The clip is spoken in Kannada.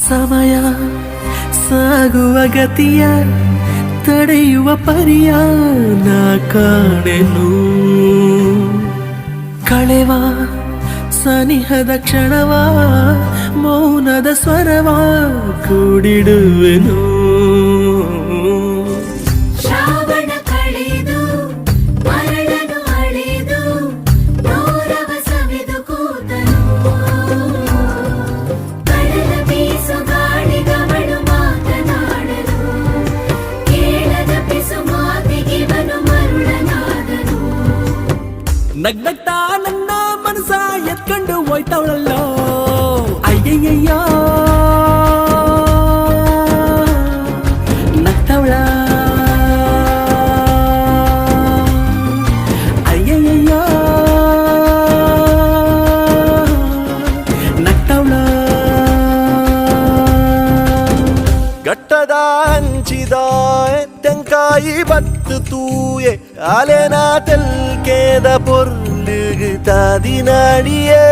ಸಮಯ ಸಾಗುವ ಗತಿಯ ತಡೆಯುವ ಪರಿಯ ನಾ ಕಾಣೆನು. ಕಳೆವ ಸನಿಹದ ಕ್ಷಣವ ಮೌನದ ಸ್ವರವ ಕೂಡಿಡುವೆನು. ಶ್ರಾವಣ ಕಳೆದು ಮರಳನು ಅಳೆದು ನೋರವ ಸವಿದು ಕೂತನು. ಕಡಲ ಬೀಸು ಗಾಳಿಗವಳು ಮಾತನಾಡಲು ಕೇಳದ ಪಿಸು ಮಾತಿಗಿವನು ಮರುಳನಾದನು. ನಗ್ನಗ್ತಾ ನನ್ನ ಮನಸ ಎತ್ಕೊಂಡು ಹೋಯ್ತವಳಲ್ಲೋ ಅಯ್ಯಯ್ಯಯ್ಯೋ ನಗ್ತವಳ ಅಯ್ಯಯ್ಯಯ್ಯೋ ನಗ್ತವಳ. ಗಟ್ಟದ ಹಂಚಿದ ತೆಂಕಾಯಿ ಬತ್ತು ತೂಯೆ ಅಲೆನ ತೆಲ್ಕೇದ பொருளுகு தாதி நாடியே